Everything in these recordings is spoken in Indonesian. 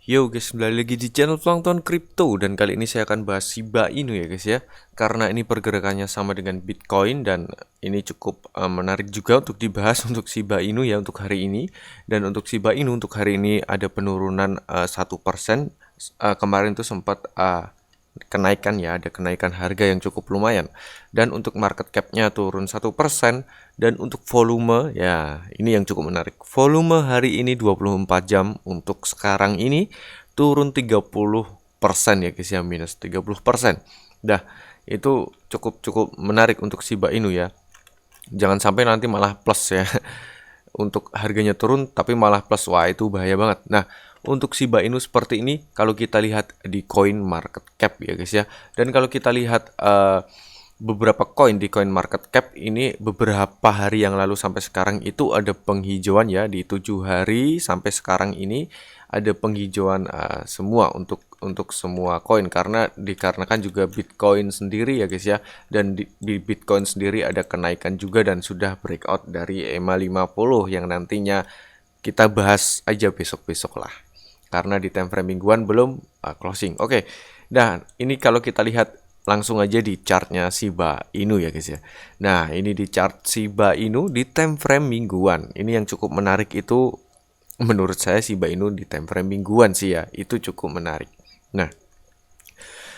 Yo guys, kembali lagi di channel Plankton Crypto dan kali ini saya akan bahas Shiba Inu ya guys ya. Karena ini pergerakannya sama dengan Bitcoin dan ini cukup menarik juga untuk dibahas untuk Shiba Inu ya untuk hari ini. Dan untuk Shiba Inu untuk hari ini ada penurunan 1%. Kemarin tuh sempat kenaikan ya, ada kenaikan harga yang cukup lumayan. Dan untuk market cap-nya turun 1%. Dan untuk volume ya, ini yang cukup menarik. Volume hari ini 24 jam untuk sekarang ini turun 30% ya guys ya, minus 30%. Dah, itu cukup menarik untuk Shiba Inu ya. Jangan sampai nanti malah plus ya. Untuk harganya turun tapi malah plus, wah itu bahaya banget. Nah, untuk Shiba Inu seperti ini kalau kita lihat di coin market cap ya guys ya, dan kalau kita lihat beberapa koin di coin market cap ini beberapa hari yang lalu sampai sekarang itu ada penghijauan ya, di 7 hari sampai sekarang ini ada penghijauan semua untuk semua koin, karena dikarenakan juga Bitcoin sendiri ya guys ya, dan di Bitcoin sendiri ada kenaikan juga dan sudah breakout dari EMA 50 yang nantinya kita bahas aja besok-besok lah, karena di time frame mingguan belum closing. Oke. Dan ini kalau kita lihat langsung aja di chartnya Shiba Inu ya guys ya. Nah, ini di chart Shiba Inu di time frame mingguan. Ini yang cukup menarik itu menurut saya Shiba Inu di time frame mingguan sih ya. Itu cukup menarik. Nah,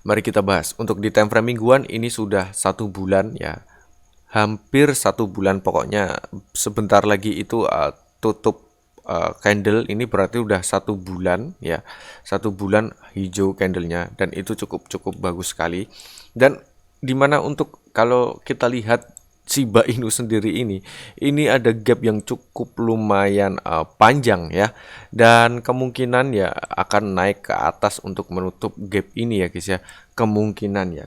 mari kita bahas. Untuk di time frame mingguan ini sudah 1 bulan ya. Hampir 1 bulan pokoknya, sebentar lagi itu tutup candle ini berarti udah 1 bulan ya, 1 bulan hijau candlenya, dan itu cukup bagus sekali. Dan dimana untuk kalau kita lihat Shiba Inu sendiri ini ada gap yang cukup lumayan panjang ya, dan kemungkinan ya akan naik ke atas untuk menutup gap ini ya guys ya. Kemungkinan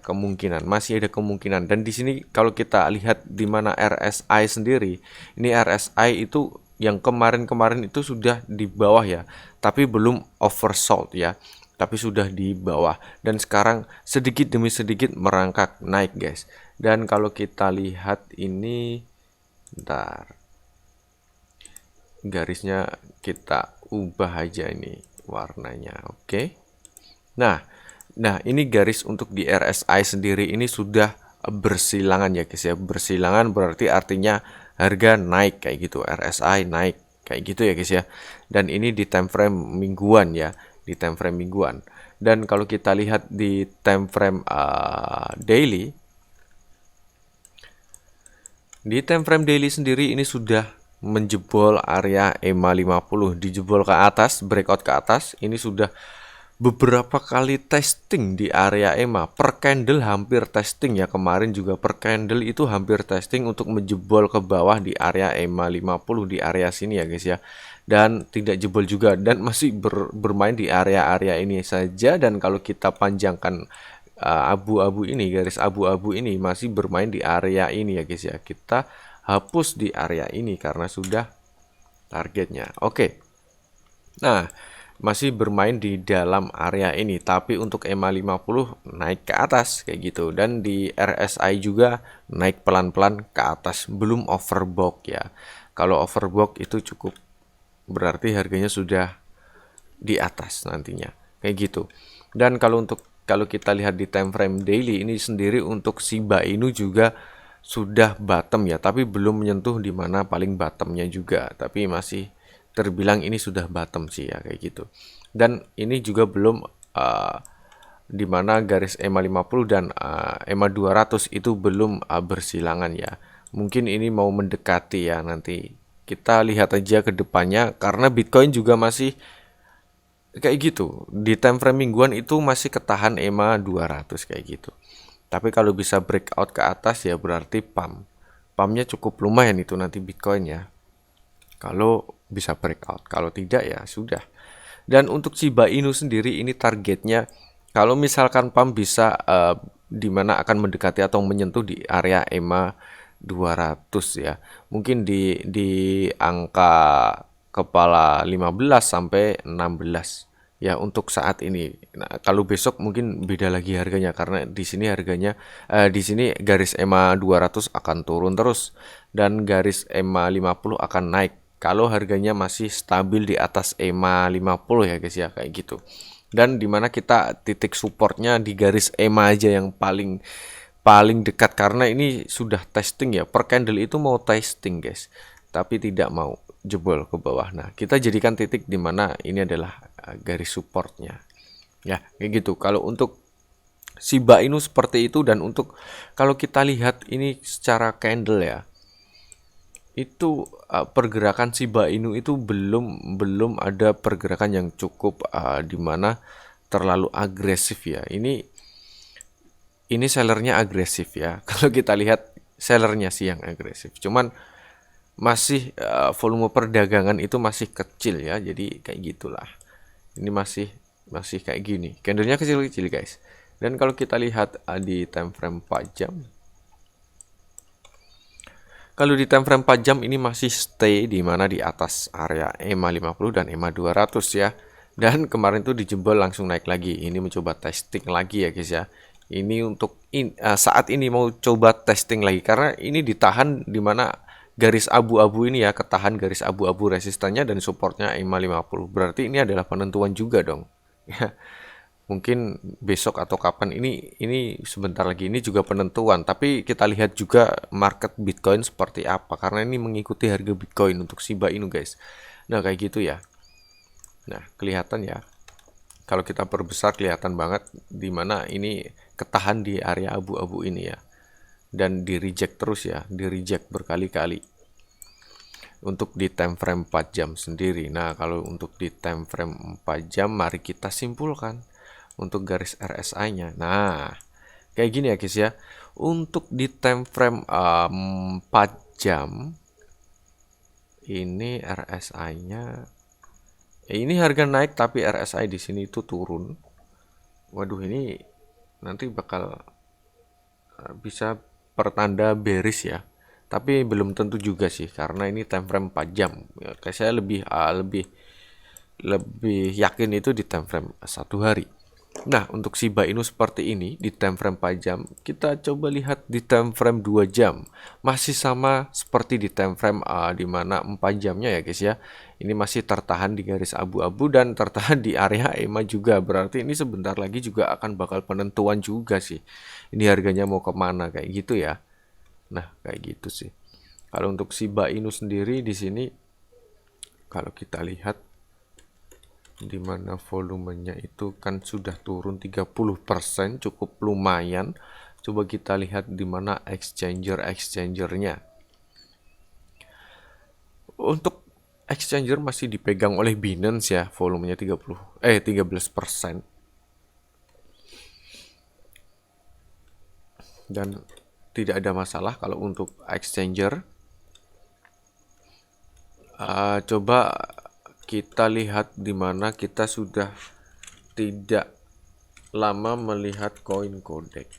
masih ada kemungkinan. Dan di sini kalau kita lihat di mana RSI sendiri, ini RSI itu yang kemarin-kemarin itu sudah di bawah ya, tapi belum oversold ya, tapi sudah di bawah, dan sekarang sedikit demi sedikit merangkak naik guys. Dan kalau kita lihat ini, bentar, garisnya kita ubah aja ini warnanya. Oke. Nah, ini garis untuk di RSI sendiri ini sudah bersilangan ya guys ya. Bersilangan berarti artinya harga naik kayak gitu, RSI naik kayak gitu ya guys ya. Dan ini di time frame mingguan ya, di time frame mingguan. Dan kalau kita lihat di time frame daily, di time frame daily sendiri ini sudah menjebol area EMA 50, dijebol ke atas, breakout ke atas. Ini sudah beberapa kali testing di area EMA, per candle hampir testing ya, kemarin juga per candle itu hampir testing untuk menjebol ke bawah di area EMA 50, di area sini ya guys ya, dan tidak jebol juga, dan masih bermain di area-area ini saja. Dan kalau kita panjangkan abu-abu ini, garis abu-abu ini masih bermain di area ini ya guys ya, kita hapus di area ini karena sudah targetnya. Oke. Nah, masih bermain di dalam area ini, tapi untuk EMA 50 naik ke atas kayak gitu, dan di RSI juga naik pelan-pelan ke atas, belum overbought ya. Kalau overbought itu cukup berarti harganya sudah di atas nantinya kayak gitu. Dan kalau kita lihat di time frame daily ini sendiri untuk Shiba Inu juga sudah bottom ya, tapi belum menyentuh di mana paling bottomnya juga, tapi masih terbilang ini sudah bottom sih ya kayak gitu. Dan ini juga belum di mana garis EMA 50 dan EMA 200 itu belum bersilangan ya. Mungkin ini mau mendekati ya, nanti kita lihat aja ke depannya, karena Bitcoin juga masih kayak gitu. Di time frame mingguan itu masih ketahan EMA 200 kayak gitu. Tapi kalau bisa breakout ke atas ya berarti pumpnya cukup lumayan itu nanti Bitcoin ya, kalau bisa breakout. Kalau tidak ya sudah. Dan untuk Shiba Inu sendiri ini targetnya, kalau misalkan pump bisa di mana akan mendekati atau menyentuh di area EMA 200 ya. Mungkin di angka kepala 15 sampai 16 ya untuk saat ini. Nah, kalau besok mungkin beda lagi harganya, karena di sini harganya di sini garis EMA 200 akan turun terus dan garis EMA 50 akan naik kalau harganya masih stabil di atas EMA 50 ya guys ya, kayak gitu. Dan dimana kita titik supportnya di garis EMA aja yang paling paling dekat, karena ini sudah testing ya, per candle itu mau testing guys, tapi tidak mau jebol ke bawah. Nah, kita jadikan titik dimana ini adalah garis supportnya ya, kayak gitu kalau untuk Shiba Inu seperti itu. Dan untuk kalau kita lihat ini secara candle ya, itu pergerakan Shiba Inu itu belum ada pergerakan yang cukup di mana terlalu agresif ya. Ini sellernya agresif ya. Kalau kita lihat sellernya sih yang agresif. Cuman masih volume perdagangan itu masih kecil ya. Jadi kayak gitulah. Ini masih kayak gini. Candlenya kecil-kecil guys. Dan kalau kita lihat di time frame 4 jam, kalau di time frame 4 jam ini masih stay di mana di atas area EMA 50 dan EMA 200 ya. Dan kemarin tuh dijebol langsung naik lagi. Ini mencoba testing lagi ya guys ya. Ini untuk saat ini mau coba testing lagi karena ini ditahan di mana garis abu-abu ini ya, ketahan garis abu-abu resistannya dan supportnya EMA 50. Berarti ini adalah penentuan juga dong. Ya. Mungkin besok atau kapan ini sebentar lagi ini juga penentuan, tapi kita lihat juga market Bitcoin seperti apa karena ini mengikuti harga Bitcoin untuk Shiba Inu guys. Nah kayak gitu ya. Nah kelihatan ya, kalau kita perbesar kelihatan banget di mana ini ketahan di area abu-abu ini ya, dan di reject terus ya, di reject berkali-kali untuk di time frame 4 jam sendiri. Nah kalau untuk di time frame 4 jam mari kita simpulkan untuk garis RSI-nya. Nah, kayak gini ya guys ya. Untuk di time frame 4 jam ini RSI-nya ini harga naik tapi RSI di sini itu turun. Waduh, ini nanti bakal bisa pertanda bearish ya. Tapi belum tentu juga sih karena ini time frame 4 jam. Ya, kayak saya lebih yakin itu di time frame 1 hari. Nah, untuk Shiba Inu seperti ini di time frame 4 jam, kita coba lihat di time frame 2 jam. Masih sama seperti di time frame di mana 4 jamnya ya guys ya. Ini masih tertahan di garis abu-abu dan tertahan di area EMA juga. Berarti ini sebentar lagi juga akan bakal penentuan juga sih. Ini harganya mau kemana kayak gitu ya. Nah, kayak gitu sih. Kalau untuk Shiba Inu sendiri di sini kalau kita lihat di mana volumenya itu kan sudah turun 30%, cukup lumayan. Coba kita lihat di mana exchanger-exchangernya. Untuk exchanger masih dipegang oleh Binance ya, volumenya 13%. Dan tidak ada masalah kalau untuk exchanger. Coba kita lihat di mana kita sudah tidak lama melihat koin Kodak.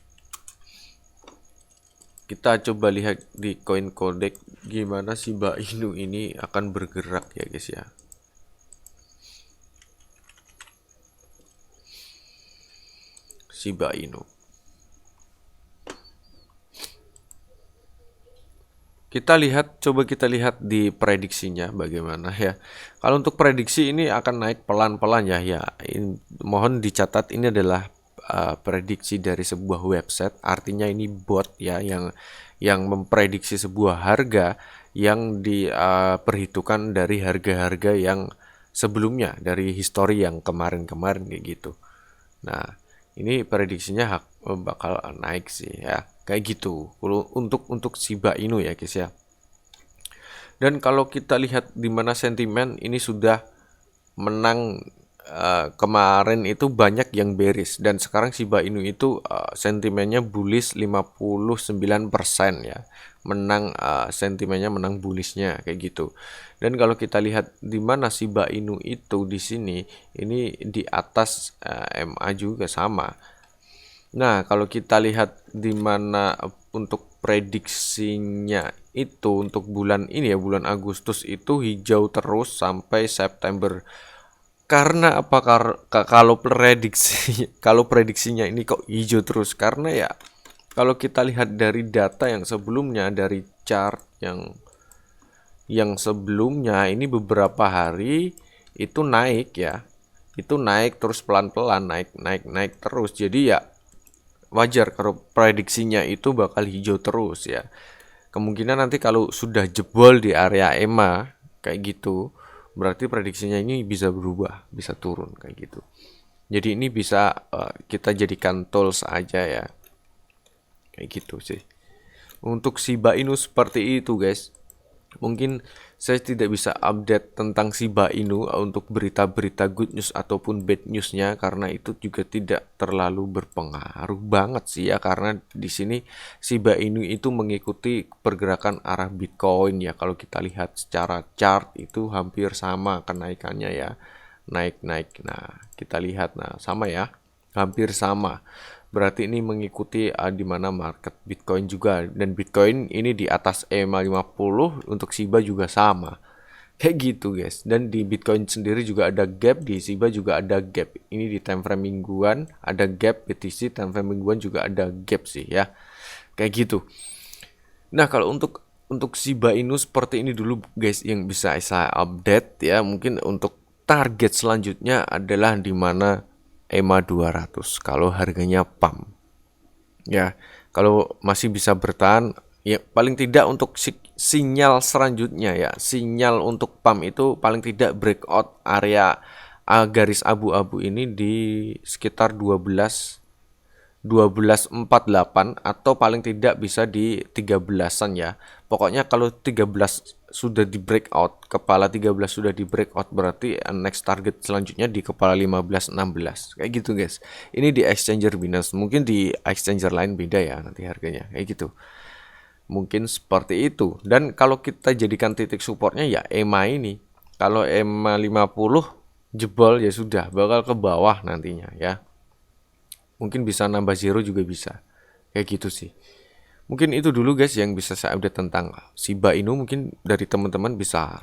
Kita coba lihat di koin Kodak gimana Shiba Inu ini akan bergerak ya guys ya. Shiba Inu. Coba kita lihat di prediksinya bagaimana ya. Kalau untuk prediksi ini akan naik pelan-pelan ya. Mohon dicatat ini adalah prediksi dari sebuah website. Artinya ini bot ya yang memprediksi sebuah harga yang diperhitungkan dari harga-harga yang sebelumnya, dari histori yang kemarin-kemarin kayak gitu. Nah, ini prediksinya bakal naik sih ya. Kayak gitu. Untuk Shiba Inu ya guys ya. Dan kalau kita lihat di mana sentimen ini sudah menang kemarin itu banyak yang bearish dan sekarang Shiba Inu itu sentimennya bullish 59% ya. Menang sentimennya menang bullishnya kayak gitu. Dan kalau kita lihat di mana Shiba Inu itu di sini ini di atas MA juga sama. Nah, kalau kita lihat di mana untuk prediksinya itu untuk bulan ini ya, bulan Agustus itu hijau terus sampai September. Karena apa? Kalau prediksinya ini kok hijau terus? Karena ya kalau kita lihat dari data yang sebelumnya, dari chart yang sebelumnya ini beberapa hari itu naik ya. Itu naik terus pelan-pelan, naik terus. Jadi ya wajar kalau prediksinya itu bakal hijau terus ya. Kemungkinan nanti kalau sudah jebol di area EMA kayak gitu, berarti prediksinya ini bisa berubah, bisa turun kayak gitu. Jadi ini bisa kita jadikan tools aja ya. Kayak gitu sih. Untuk Shiba Inu seperti itu, guys. Mungkin saya tidak bisa update tentang Shiba Inu untuk berita-berita good news ataupun bad newsnya karena itu juga tidak terlalu berpengaruh banget sih ya, karena di sini Shiba Inu itu mengikuti pergerakan arah Bitcoin ya. Kalau kita lihat secara chart itu hampir sama kenaikannya ya, naik-naik. Nah, kita lihat, nah sama ya, hampir sama. Berarti ini mengikuti di mana market Bitcoin juga, dan Bitcoin ini di atas EMA 50, untuk Shiba juga sama. Kayak gitu, guys. Dan di Bitcoin sendiri juga ada gap, di Shiba juga ada gap. Ini di time frame mingguan ada gap, BTC time frame mingguan juga ada gap sih ya. Kayak gitu. Nah, kalau untuk Shiba Inu seperti ini dulu, guys, yang bisa saya update ya. Mungkin untuk target selanjutnya adalah di mana EMA 200 kalau harganya pump. Ya, kalau masih bisa bertahan ya, paling tidak untuk sinyal selanjutnya ya. Sinyal untuk pump itu paling tidak breakout area garis abu-abu ini di sekitar 12.48 atau paling tidak bisa di 13-an ya. Pokoknya kalau 13 sudah di breakout, kepala 13 sudah di breakout, berarti next target selanjutnya di kepala 15-16. Kayak gitu, guys. Ini di exchanger Binance. Mungkin di exchanger lain beda ya nanti harganya. Kayak gitu. Mungkin seperti itu. Dan kalau kita jadikan titik supportnya ya EMA ini. Kalau EMA 50 jebol ya sudah bakal ke bawah nantinya ya. Mungkin bisa nambah zero juga bisa. Kayak gitu sih. Mungkin itu dulu, guys, yang bisa saya update tentang Shiba Inu. Mungkin dari teman-teman bisa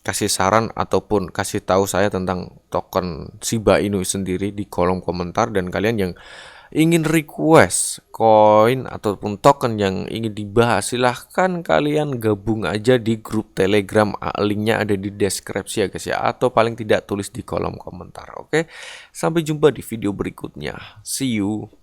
kasih saran ataupun kasih tahu saya tentang token Shiba Inu sendiri di kolom komentar. Dan kalian yang ingin request koin ataupun token yang ingin dibahas, silahkan kalian gabung aja di grup Telegram. Linknya ada di deskripsi ya, guys ya, atau paling tidak tulis di kolom komentar. Oke, sampai jumpa di video berikutnya. See you.